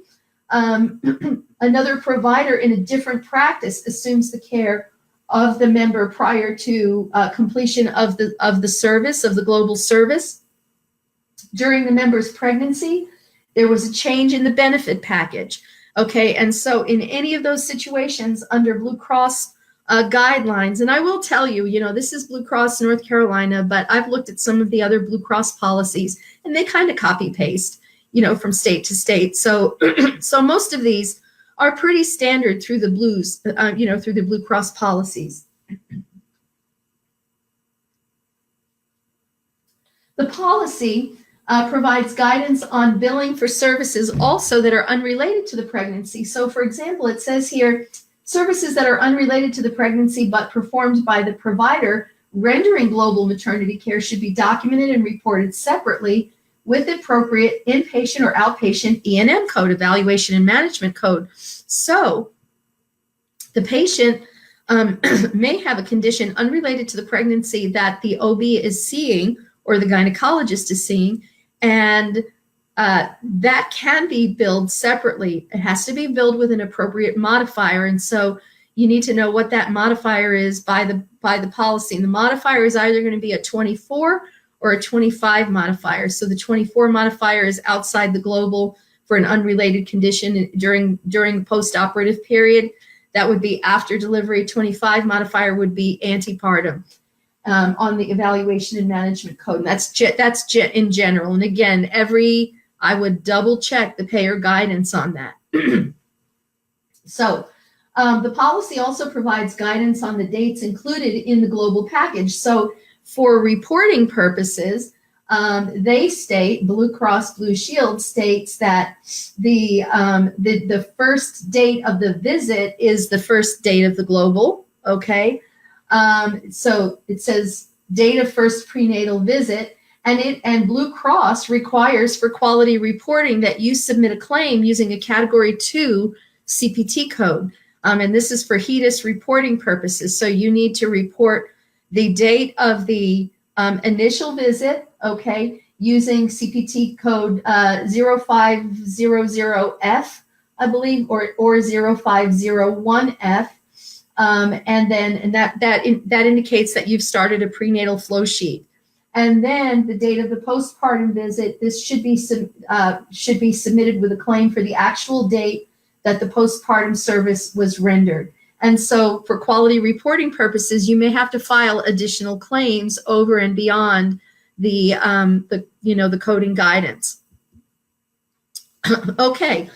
Another provider in a different practice assumes the care of the member prior to completion of the service, of the global service. During the member's pregnancy, there was a change in the benefit package. Okay, and so in any of those situations under Blue Cross guidelines, and I will tell you, this is Blue Cross North Carolina, but I've looked at some of the other Blue Cross policies, and they kind of copy paste, from state to state. So, so most of these are pretty standard through the Blues, through the Blue Cross policies. The policy provides guidance on billing for services also that are unrelated to the pregnancy. So, for example, it says here, services that are unrelated to the pregnancy but performed by the provider rendering global maternity care should be documented and reported separately with appropriate inpatient or outpatient E&M code, evaluation and management code. So the patient may have a condition unrelated to the pregnancy that the OB is seeing or the gynecologist is seeing, and that can be billed separately. It has to be billed with an appropriate modifier, and so you need to know what that modifier is by the policy. And the modifier is either going to be a 24 or a 25 modifier. So the 24 modifier is outside the global for an unrelated condition during the post-operative period. That would be after delivery. 25 modifier would be antepartum on the evaluation and management code. And that's in general. And again, I would double check the payer guidance on that. So the policy also provides guidance on the dates included in the global package. So for reporting purposes, they state, Blue Cross Blue Shield states that the first date of the visit is the first date of the global, okay? So it says date of first prenatal visit, and Blue Cross requires for quality reporting that you submit a claim using a Category 2 CPT code. And this is for HEDIS reporting purposes. So you need to report the date of the initial visit, okay, using CPT code 0500F, I believe, or 0501F. And that indicates that you've started a prenatal flow sheet. And then the date of the postpartum visit, this should be submitted with a claim for the actual date that the postpartum service was rendered. And so for quality reporting purposes, you may have to file additional claims over and beyond the coding guidance. Okay,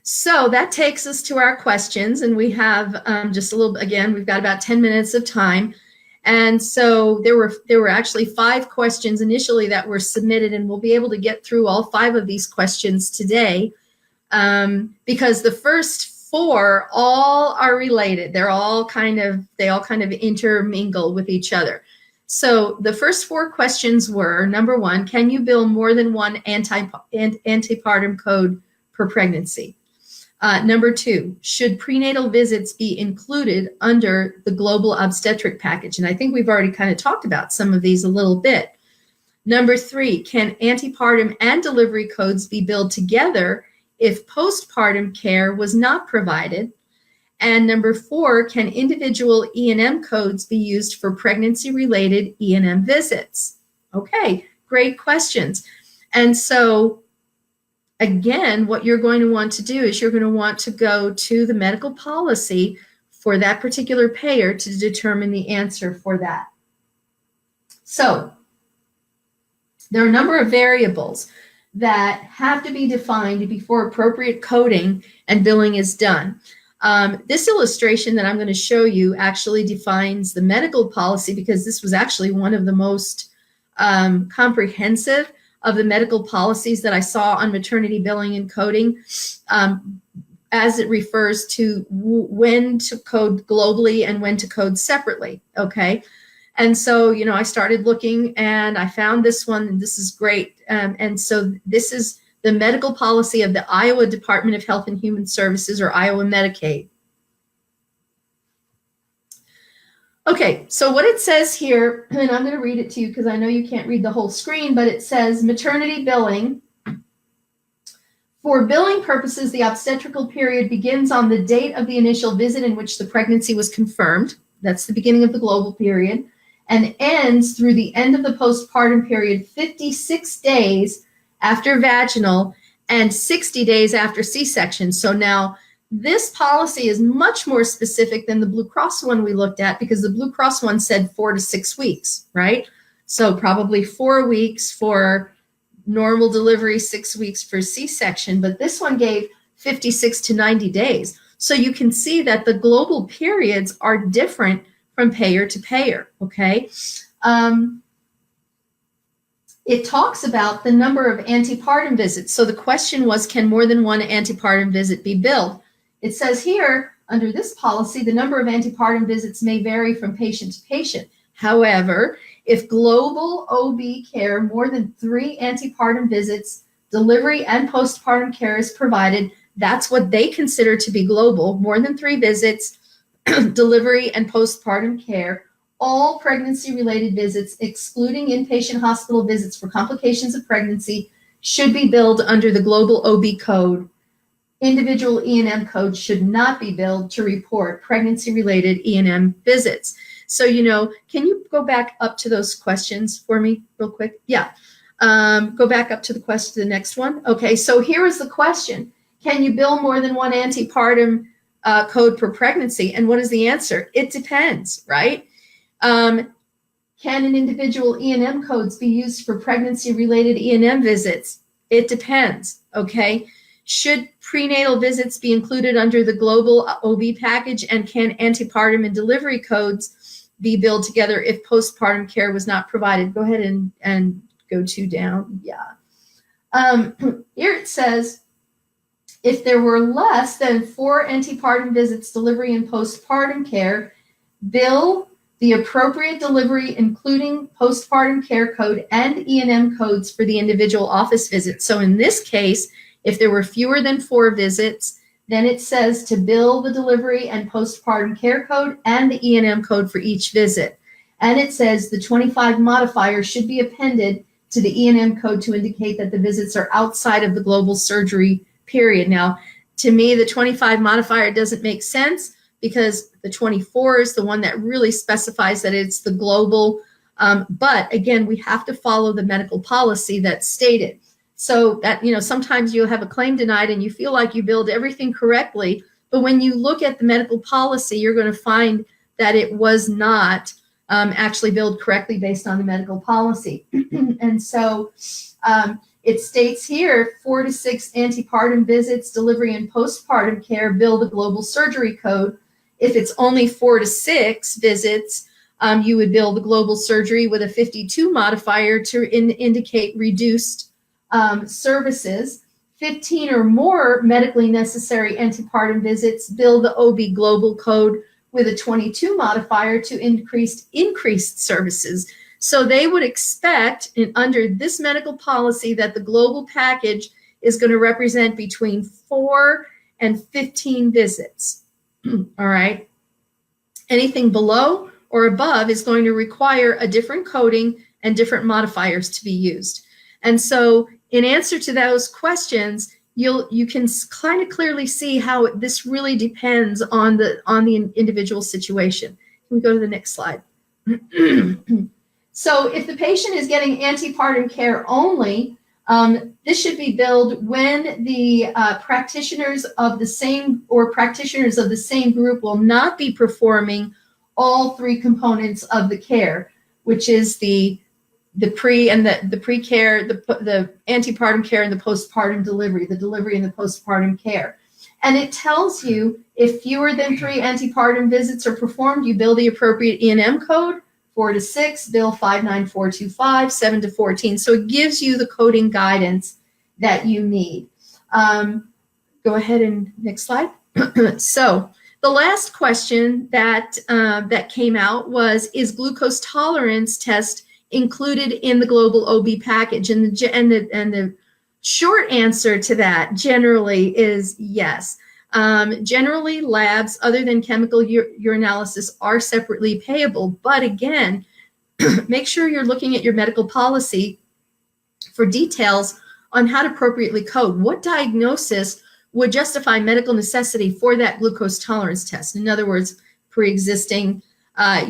so that takes us to our questions, and we have just a little, again, we've got about 10 minutes of time. And so there were actually 5 questions initially that were submitted, and we'll be able to get through all 5 of these questions today because the first 4 all are related. They all kind of intermingle with each other. So the first 4 questions were, number 1, can you bill more than one antepartum code per pregnancy? Number 2, should prenatal visits be included under the global obstetric package? And I think we've already kind of talked about some of these a little bit. Number 3, can antepartum and delivery codes be billed together if postpartum care was not provided? And number 4, can individual E&M codes be used for pregnancy-related E&M visits? Okay, great questions. And so again, what you're going to want to do is you're going to want to go to the medical policy for that particular payer to determine the answer for that. So there are a number of variables that have to be defined before appropriate coding and billing is done. This illustration that I'm going to show you actually defines the medical policy because this was actually one of the most comprehensive of the medical policies that I saw on maternity billing and coding as it refers to when to code globally and when to code separately, okay? And so, I started looking and I found this one, and this is great. And so this is the medical policy of the Iowa Department of Health and Human Services, or Iowa Medicaid. Okay, so what it says here, and I'm going to read it to you because I know you can't read the whole screen, but it says maternity billing. For billing purposes, the obstetrical period begins on the date of the initial visit in which the pregnancy was confirmed. That's the beginning of the global period, and ends through the end of the postpartum period, 56 days after vaginal and 60 days after C-section. So now this policy is much more specific than the Blue Cross one we looked at, because the Blue Cross one said 4 to 6 weeks, right? So probably 4 weeks for normal delivery, 6 weeks for C-section, but this one gave 56 to 90 days. So you can see that the global periods are different from payer to payer, okay? It talks about the number of antepartum visits. So the question was, can more than one antepartum visit be billed? It says here, under this policy, the number of antepartum visits may vary from patient to patient. However, if global OB care, more than 3 antepartum visits, delivery and postpartum care is provided, that's what they consider to be global, more than 3 visits, delivery and postpartum care. All pregnancy-related visits, excluding inpatient hospital visits for complications of pregnancy, should be billed under the global OB code. Individual E&M codes should not be billed to report pregnancy-related E&M visits. So, can you go back up to those questions for me real quick? Yeah. Go back up to the next one. Okay, so here is the question. Can you bill more than one antepartum code per pregnancy? And what is the answer? It depends, right? Can an individual E&M codes be used for pregnancy-related E&M visits? It depends, okay? Should prenatal visits be included under the global OB package, and can antepartum and delivery codes be billed together if postpartum care was not provided? Go ahead and go 2 down. Yeah. Here it says, if there were less than 4 antepartum visits, delivery and postpartum care, bill the appropriate delivery, including postpartum care code and E&M codes for the individual office visit. So in this case, if there were fewer than 4 visits, then it says to bill the delivery and postpartum care code and the E&M code for each visit. And it says the 25 modifier should be appended to the E&M code to indicate that the visits are outside of the global surgery period. Now, to me, the 25 modifier doesn't make sense, because the 24 is the one that really specifies that it's the global. But again, we have to follow the medical policy that's stated. So that, sometimes you'll have a claim denied and you feel like you billed everything correctly, but when you look at the medical policy, you're going to find that it was not actually billed correctly based on the medical policy. And so it states here, 4 to 6 antepartum visits, delivery and postpartum care, bill the global surgery code. If it's only 4 to 6 visits, you would bill the global surgery with a 52 modifier to indicate reduced services. 15 or more medically necessary antepartum visits, bill the OB global code with a 22 modifier to increased services. So they would expect under this medical policy that the global package is going to represent between 4 and 15 visits. All right. Anything below or above is going to require a different coding and different modifiers to be used. And so in answer to those questions, you can kind of clearly see how this really depends on the individual situation. Can we go to the next slide? So if the patient is getting antepartum care only, this should be billed when the practitioners of the same group will not be performing all 3 components of the care, which is the pre and the pre-care, the antepartum care and the postpartum delivery, the delivery and the postpartum care. And it tells you if fewer than 3 antepartum visits are performed, you bill the appropriate E&M code. 4 to 6, bill 59425, 7 to 14. So it gives you the coding guidance that you need. Go ahead and next slide. So the last question that came out was, is glucose tolerance test included in the global OB package? And the Short answer to that generally is yes. Generally, labs other than chemical urinalysis are separately payable. But again, make sure you're looking at your medical policy for details on how to appropriately code. What diagnosis would justify medical necessity for that glucose tolerance test? In other words, pre-existing, a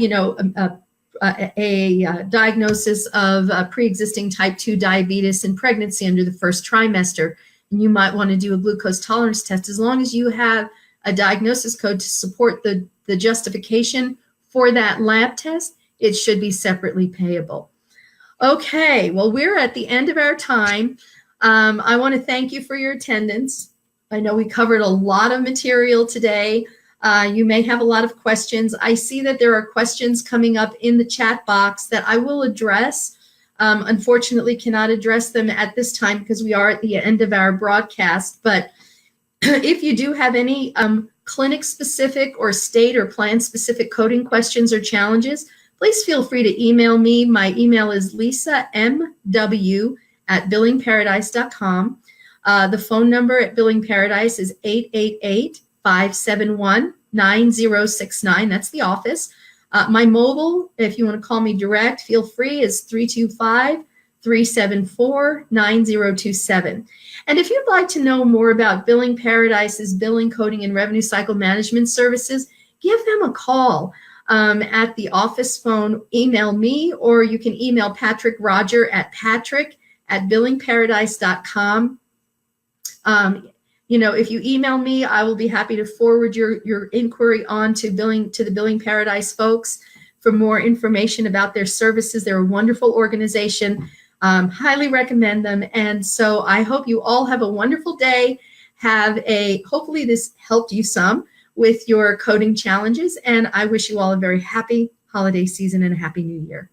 diagnosis of pre-existing type 2 diabetes in pregnancy under the first trimester, and you might want to do a glucose tolerance test. As long as you have a diagnosis code to support the justification for that lab test, it should be separately payable. Okay, well, we're at the end of our time. I want to thank you for your attendance. I know we covered a lot of material today. You may have a lot of questions. I see that there are questions coming up in the chat box that I will address. Unfortunately, cannot address them at this time because we are at the end of our broadcast. But if you do have any clinic-specific or state or plan-specific coding questions or challenges, please feel free to email me. My email is lisamw@billingparadise.com. The phone number at Billing Paradise is 888-571-9069. That's the office. My mobile, if you want to call me direct, feel free, is 325-374-9027. And if you'd like to know more about Billing Paradise's billing, coding, and revenue cycle management services, give them a call at the office phone. Email me, or you can email Patrick Roger at patrick@billingparadise.com. If you email me, I will be happy to forward your inquiry on to the Billing Paradise folks for more information about their services. They're a wonderful organization. Highly recommend them. And so I hope you all have a wonderful day. Hopefully this helped you some with your coding challenges. And I wish you all a very happy holiday season and a happy new year.